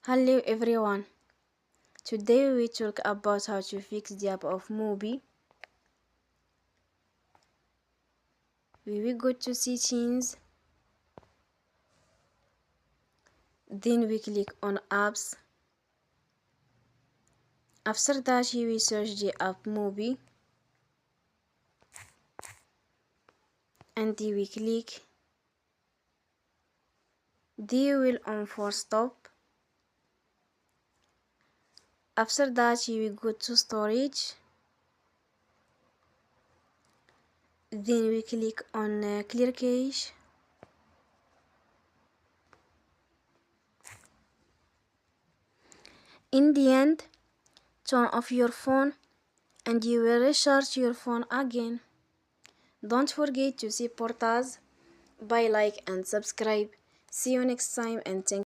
Hello everyone, today we talk about how to fix the app of Mubi. We will go to settings, then we click on apps. After that we will search the app Mubi and we click. They will on for stop. After that you will go to storage, then we click on clear cache. In the end, turn off your phone and you will restart your phone again. Don't forget to support us by like and subscribe. See you next time and thank you.